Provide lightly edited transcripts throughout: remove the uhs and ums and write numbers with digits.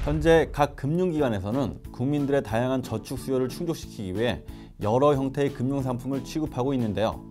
현재 각 금융기관에서는 국민들의 다양한 저축 수요를 충족시키기 위해 여러 형태의 금융상품을 취급하고 있는데요.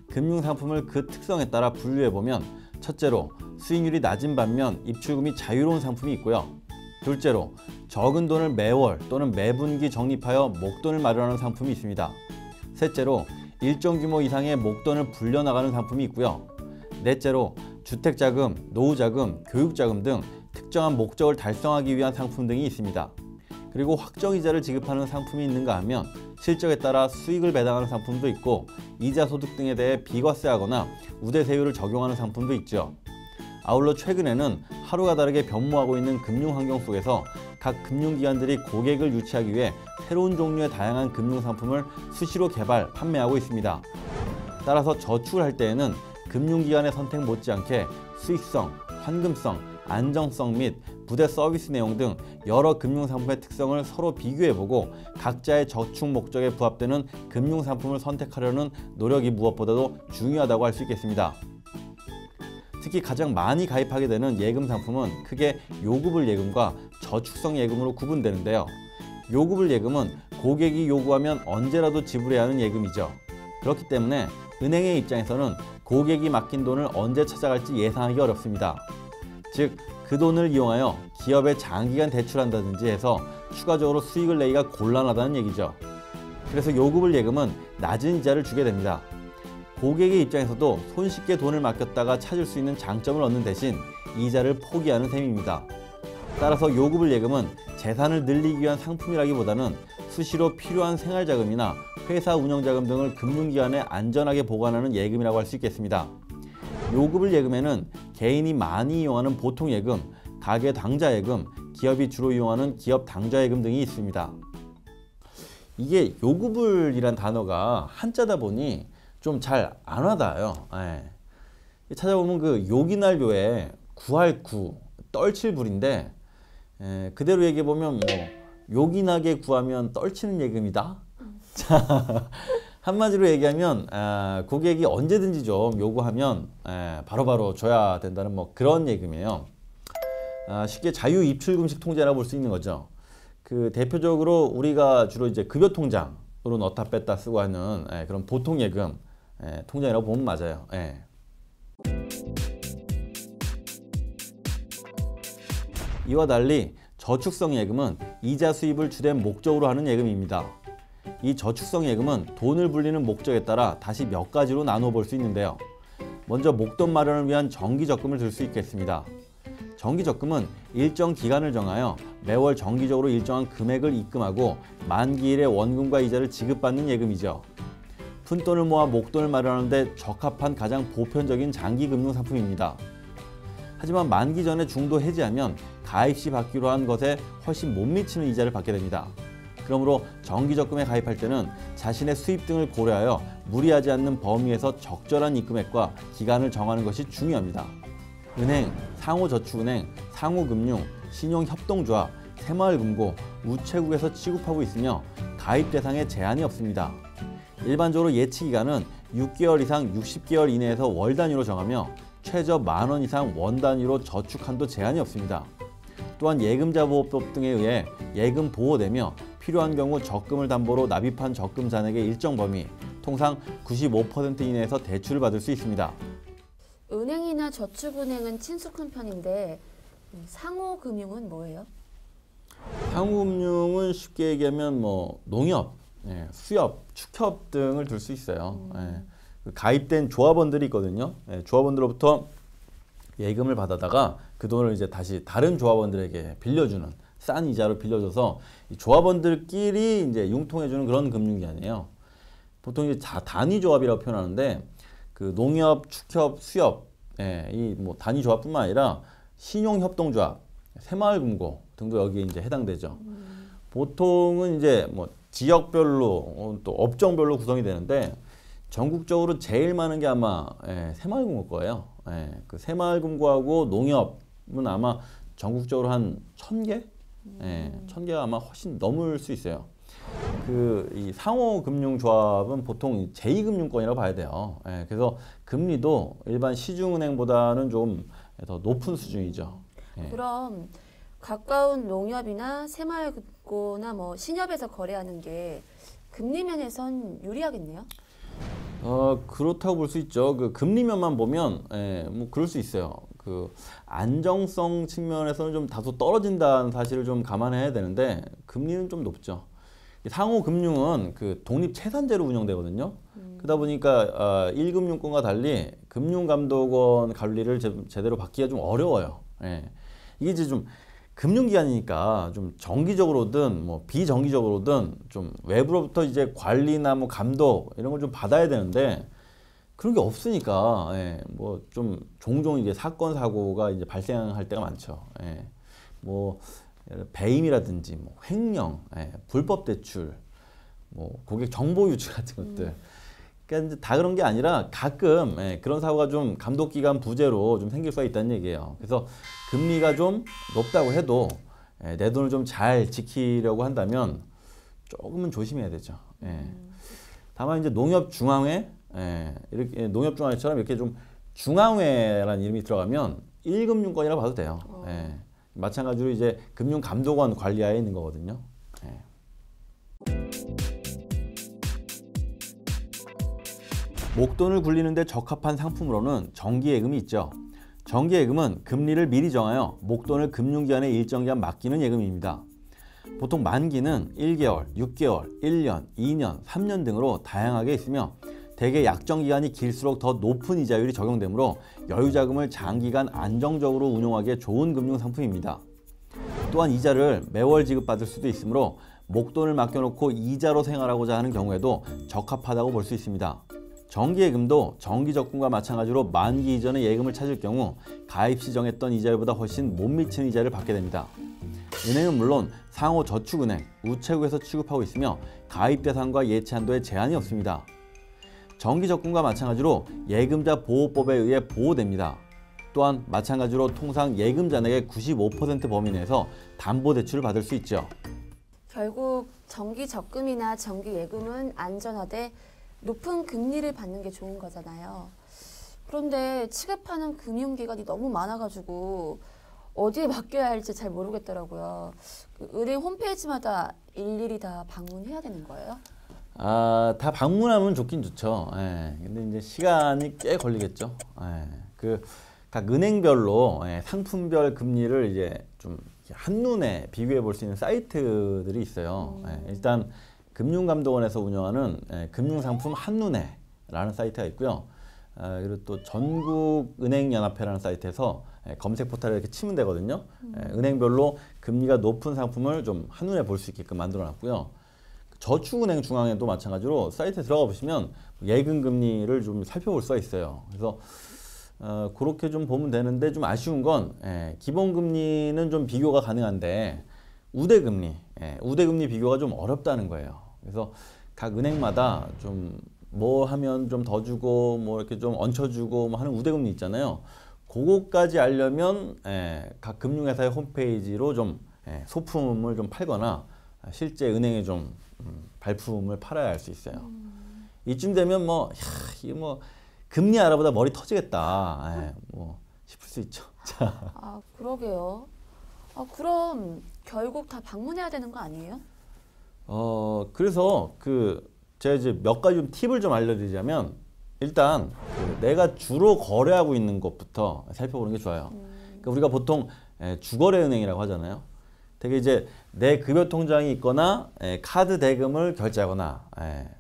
금융상품을 그 특성에 따라 분류해보면 첫째로 수익률이 낮은 반면 입출금이 자유로운 상품이 있고요. 둘째로 적은 돈을 매월 또는 매분기 적립하여 목돈을 마련하는 상품이 있습니다. 셋째로 일정 규모 이상의 목돈을 불려나가는 상품이 있고요. 넷째로 주택자금, 노후자금, 교육자금 등 특정한 목적을 달성하기 위한 상품 등이 있습니다. 그리고 확정이자를 지급하는 상품이 있는가 하면 실적에 따라 수익을 배당하는 상품도 있고 이자 소득 등에 대해 비과세하거나 우대세율을 적용하는 상품도 있죠. 아울러 최근에는 하루가 다르게 변모하고 있는 금융 환경 속에서 각 금융기관들이 고객을 유치하기 위해 새로운 종류의 다양한 금융상품을 수시로 개발, 판매하고 있습니다. 따라서 저축을 할 때에는 금융기관의 선택 못지않게 수익성, 환금성, 안정성 및 부대 서비스 내용 등 여러 금융상품의 특성을 서로 비교해보고 각자의 저축 목적에 부합되는 금융상품을 선택하려는 노력이 무엇보다도 중요하다고 할 수 있겠습니다. 특히 가장 많이 가입하게 되는 예금 상품은 크게 요구불 예금과 저축성 예금으로 구분되는데요. 요구불 예금은 고객이 요구하면 언제라도 지불해야 하는 예금이죠. 그렇기 때문에 은행의 입장에서는 고객이 맡긴 돈을 언제 찾아갈지 예상하기 어렵습니다. 즉, 그 돈을 이용하여 기업에 장기간 대출한다든지 해서 추가적으로 수익을 내기가 곤란하다는 얘기죠. 그래서 요구불 예금은 낮은 이자를 주게 됩니다. 고객의 입장에서도 손쉽게 돈을 맡겼다가 찾을 수 있는 장점을 얻는 대신 이자를 포기하는 셈입니다. 따라서 요구불 예금은 재산을 늘리기 위한 상품이라기보다는 수시로 필요한 생활자금이나 회사 운영자금 등을 금융기관에 안전하게 보관하는 예금이라고 할 수 있겠습니다. 요구불 예금에는 개인이 많이 이용하는 보통예금, 가계 당좌예금, 기업이 주로 이용하는 기업 당좌예금 등이 있습니다. 이게 요구불이란 단어가 한자다 보니 좀 잘 안 와닿아요. 찾아보면 그 요기날 묘에 구할 구, 떨칠 불인데 그대로 얘기해보면 뭐 요긴하게 구하면 떨치는 예금이다. 자, 한마디로 얘기하면 고객이 언제든지 좀 요구하면 바로바로 줘야 된다는 뭐 그런 예금이에요. 쉽게 자유 입출금식 통장이라고 볼 수 있는 거죠. 그 대표적으로 우리가 주로 이제 급여 통장으로 넣다 뺐다 쓰고 하는 그런 보통 예금 통장이라고 보면 맞아요. 이와 달리 저축성 예금은 이자 수입을 주된 목적으로 하는 예금입니다. 이 저축성 예금은 돈을 불리는 목적에 따라 다시 몇 가지로 나누어 볼 수 있는데요. 먼저 목돈 마련을 위한 정기적금을 들 수 있겠습니다. 정기적금은 일정 기간을 정하여 매월 정기적으로 일정한 금액을 입금하고 만기일에 원금과 이자를 지급받는 예금이죠. 푼돈을 모아 목돈을 마련하는 데 적합한 가장 보편적인 장기금융 상품입니다. 하지만 만기 전에 중도 해지하면 가입 시 받기로 한 것에 훨씬 못 미치는 이자를 받게 됩니다. 그러므로 정기적금에 가입할 때는 자신의 수입 등을 고려하여 무리하지 않는 범위에서 적절한 입금액과 기간을 정하는 것이 중요합니다. 은행, 상호저축은행, 상호금융, 신용협동조합, 새마을금고, 우체국에서 취급하고 있으며 가입 대상에 제한이 없습니다. 일반적으로 예치기간은 6개월 이상 60개월 이내에서 월 단위로 정하며 최저 만원 이상 원 단위로 저축 한도 제한이 없습니다. 또한 예금자 보호법 등에 의해 예금 보호되며 필요한 경우 적금을 담보로 납입한 적금 잔액의 일정 범위, 통상 95% 이내에서 대출을 받을 수 있습니다. 은행이나 저축은행은 친숙한 편인데 상호금융은 뭐예요? 상호금융은 쉽게 얘기하면 뭐 농협, 수협, 축협 등을 들 수 있어요. 가입된 조합원들이 있거든요. 조합원들로부터 예금을 받아다가 그 돈을 이제 다시 다른 조합원들에게 빌려주는 싼 이자로 빌려줘서 이 조합원들끼리 이제 융통해주는 그런 금융기관이에요. 보통 이제 단위 조합이라고 표현하는데 그 농협, 축협, 수협, 이 뭐 단위 조합뿐만 아니라 신용협동조합, 새마을금고 등도 여기에 이제 해당되죠. 보통은 이제 뭐 지역별로 또 업종별로 구성이 되는데 전국적으로 제일 많은 게 아마 새마을금고 거예요. 그 새마을금고하고 농협은 아마 전국적으로 한 1000개? 1000개가 아마 훨씬 넘을 수 있어요. 이 상호금융조합은 보통 제2금융권이라고 봐야 돼요. 그래서 금리도 일반 시중은행보다는 좀 더 높은 수준이죠. 그럼 가까운 농협이나 새마을금고나 뭐 신협에서 거래하는 게 금리 면에선 유리하겠네요. 그렇다고 볼 수 있죠. 그 금리면만 보면, 뭐 그럴 수 있어요. 그 안정성 측면에서는 좀 다소 떨어진다는 사실을 좀 감안해야 되는데 금리는 좀 높죠. 상호금융은 그 독립채산제로 운영되거든요. 그러다 보니까 1금융권과 달리 금융감독원 관리를 제대로 받기가 좀 어려워요. 이게 이제 좀 금융기관이니까 좀 정기적으로든 뭐 비정기적으로든 좀 외부로부터 이제 관리나 뭐 감독 이런 걸 좀 받아야 되는데 그런 게 없으니까 뭐 좀 종종 이제 사건 사고가 이제 발생할 때가 많죠. 뭐 배임이라든지 뭐 횡령, 불법 대출, 뭐 고객 정보 유출 같은 것들. 그러니까 이제 다 그런 게 아니라 가끔 그런 사고가 좀 감독기관 부재로 좀 생길 수가 있다는 얘기예요. 그래서 금리가 좀 높다고 해도 내 돈을 좀 잘 지키려고 한다면 조금은 조심해야 되죠. 다만 이제 농협중앙회, 이렇게 농협중앙회처럼 이렇게 좀 중앙회라는 이름이 들어가면 1금융권이라고 봐도 돼요. 마찬가지로 이제 금융감독원 관리하에 있는 거거든요. 목돈을 굴리는데 적합한 상품으로는 정기예금이 있죠. 정기예금은 금리를 미리 정하여 목돈을 금융기관에 일정 기간 맡기는 예금입니다. 보통 만기는 1개월, 6개월, 1년, 2년, 3년 등으로 다양하게 있으며 대개 약정기간이 길수록 더 높은 이자율이 적용되므로 여유자금을 장기간 안정적으로 운용하기에 좋은 금융상품입니다. 또한 이자를 매월 지급받을 수도 있으므로 목돈을 맡겨놓고 이자로 생활하고자 하는 경우에도 적합하다고 볼 수 있습니다. 정기예금도 정기적금과 마찬가지로 만기 이전에 예금을 찾을 경우 가입 시 정했던 이자율보다 훨씬 못 미치는 이자를 받게 됩니다. 은행은 물론 상호저축은행, 우체국에서 취급하고 있으며 가입 대상과 예치 한도에 제한이 없습니다. 정기적금과 마찬가지로 예금자 보호법에 의해 보호됩니다. 또한 마찬가지로 통상 예금자에게 95% 범위 내에서 담보대출을 받을 수 있죠. 결국 정기적금이나 정기예금은 안전하되 높은 금리를 받는 게 좋은 거잖아요. 그런데 취급하는 금융기관이 너무 많아가지고 어디에 맡겨야 할지 잘 모르겠더라고요. 그 은행 홈페이지마다 일일이 다 방문해야 되는 거예요? 다 방문하면 좋긴 좋죠. 근데 이제 시간이 꽤 걸리겠죠. 각 은행별로 상품별 금리를 이제 좀 한눈에 비교해 볼 수 있는 사이트들이 있어요. 일단 금융감독원에서 운영하는 금융상품 한눈에라는 사이트가 있고요. 그리고 또 전국은행연합회라는 사이트에서 검색 포탈에 이렇게 치면 되거든요. 은행별로 금리가 높은 상품을 좀 한눈에 볼 수 있게끔 만들어 놨고요. 저축은행 중앙에도 마찬가지로 사이트에 들어가 보시면 예금 금리를 좀 살펴볼 수가 있어요. 그래서 그렇게 좀 보면 되는데 좀 아쉬운 건 기본 금리는 좀 비교가 가능한데 우대금리 비교가 좀 어렵다는 거예요. 그래서 각 은행마다 좀 뭐 하면 좀 더 주고 뭐 이렇게 좀 얹혀주고 뭐 하는 우대금리 있잖아요. 그거까지 알려면 각 금융회사의 홈페이지로 좀 소품을 좀 팔거나 실제 은행에 좀 발품을 팔아야 할 수 있어요. 이쯤 되면 뭐 이게 뭐 금리 알아보다 머리 터지겠다 뭐 싶을 수 있죠. 자. 그러게요. 그럼 결국 다 방문해야 되는 거 아니에요? 그래서 제가 이제 몇 가지 좀 팁을 좀 알려드리자면 일단 내가 주로 거래하고 있는 것부터 살펴보는 게 좋아요. 그러니까 우리가 보통 주거래은행이라고 하잖아요. 되게 이제 내 급여 통장이 있거나 카드 대금을 결제하거나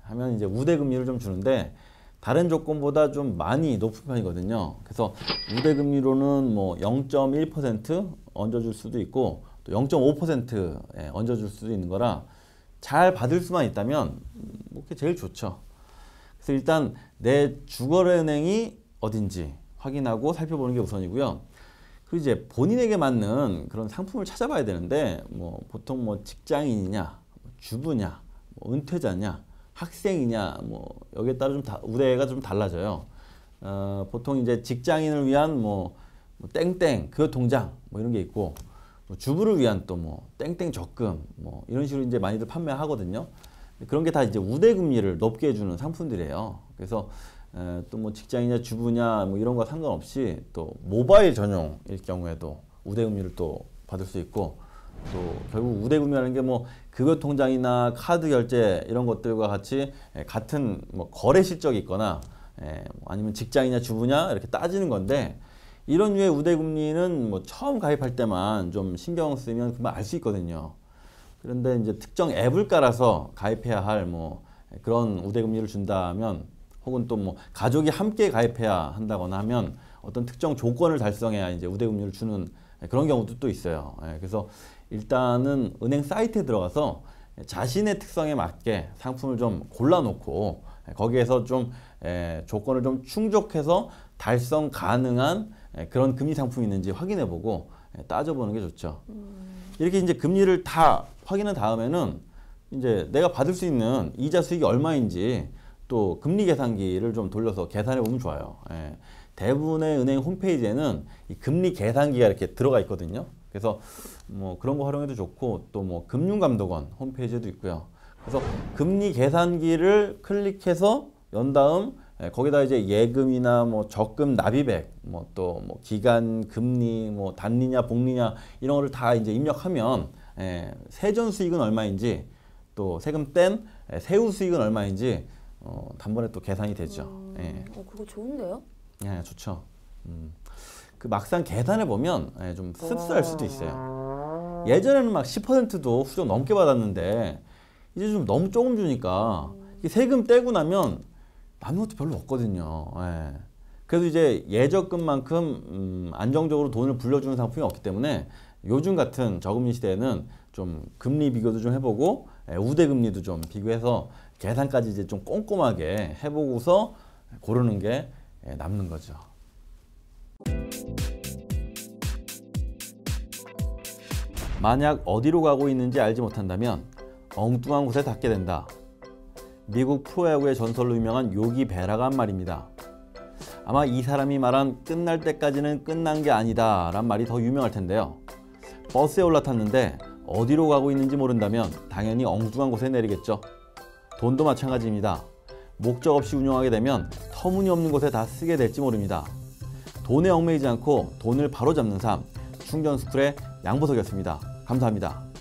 하면 이제 우대금리를 좀 주는데 다른 조건보다 좀 많이 높은 편이거든요. 그래서 우대금리로는 뭐 0.1% 얹어줄 수도 있고 또 0.5% 얹어줄 수도 있는 거라 잘 받을 수만 있다면 뭐 그게 제일 좋죠. 그래서 일단 내 주거래은행이 어딘지 확인하고 살펴보는 게 우선이고요. 그리고 이제 본인에게 맞는 그런 상품을 찾아봐야 되는데 뭐 보통 뭐 직장인이냐, 주부냐, 뭐 은퇴자냐, 학생이냐 뭐 여기에 따라 좀 우대가 좀 달라져요. 보통 이제 직장인을 위한 뭐 땡땡 그 통장 뭐 이런 게 있고 뭐 주부를 위한 또 뭐 땡땡 적금 뭐 이런 식으로 이제 많이들 판매하거든요. 그런 게 다 이제 우대금리를 높게 해주는 상품들이에요. 그래서 또 뭐 직장이냐 주부냐 뭐 이런 거 상관없이 또 모바일 전용일 경우에도 우대금리를 또 받을 수 있고, 또 결국 우대금이라는 게 뭐 급여통장이나 카드 결제 이런 것들과 같이 같은 뭐 거래 실적이 있거나 아니면 직장이냐 주부냐 이렇게 따지는 건데, 이런 류의 우대금리는 뭐 처음 가입할 때만 좀 신경 쓰면 금방 알 수 있거든요. 그런데 이제 특정 앱을 깔아서 가입해야 할 뭐 그런 우대금리를 준다면, 혹은 또 뭐 가족이 함께 가입해야 한다거나 하면 어떤 특정 조건을 달성해야 이제 우대금리를 주는 그런 경우도 또 있어요. 그래서 일단은 은행 사이트에 들어가서 자신의 특성에 맞게 상품을 좀 골라놓고 거기에서 좀 조건을 좀 충족해서 달성 가능한 그런 금리 상품이 있는지 확인해보고 따져보는 게 좋죠. 이렇게 이제 금리를 다 확인한 다음에는 이제 내가 받을 수 있는 이자 수익이 얼마인지 또 금리 계산기를 좀 돌려서 계산해 보면 좋아요. 대부분의 은행 홈페이지에는 이 금리 계산기가 이렇게 들어가 있거든요. 그래서 뭐 그런 거 활용해도 좋고, 또 뭐 금융감독원 홈페이지에도 있고요. 그래서 금리 계산기를 클릭해서 연 다음 거기다 이제 예금이나 뭐 적금 납입액, 뭐 또 뭐 기간 금리, 뭐 단리냐 복리냐 이런 거를 다 이제 입력하면 세전 수익은 얼마인지, 또 세금 뗀 세후 수익은 얼마인지 단번에 또 계산이 되죠. 그거 좋은데요? 좋죠. 그 막상 계산해 보면 좀 씁쓸할 수도 있어요. 예전에는 막 10%도 훌쩍 넘게 받았는데 이제 좀 너무 조금 주니까 세금 떼고 나면 남는 것도 별로 없거든요. 그래도 이제 예적금만큼 안정적으로 돈을 불려주는 상품이 없기 때문에 요즘 같은 저금리 시대에는 좀 금리 비교도 좀 해보고 우대금리도 좀 비교해서 계산까지 이제 좀 꼼꼼하게 해보고서 고르는 게 남는 거죠. 만약 어디로 가고 있는지 알지 못한다면 엉뚱한 곳에 닿게 된다. 미국 프로야구의 전설로 유명한 요기 베라가 한 말입니다. 아마 이 사람이 말한 끝날 때까지는 끝난 게 아니다 란 말이 더 유명할 텐데요. 버스에 올라탔는데 어디로 가고 있는지 모른다면 당연히 엉뚱한 곳에 내리겠죠. 돈도 마찬가지입니다. 목적 없이 운용하게 되면 터무니없는 곳에 다 쓰게 될지 모릅니다. 돈에 얽매이지 않고 돈을 바로잡는 삶, 충전스쿨의 양보석이었습니다. 감사합니다.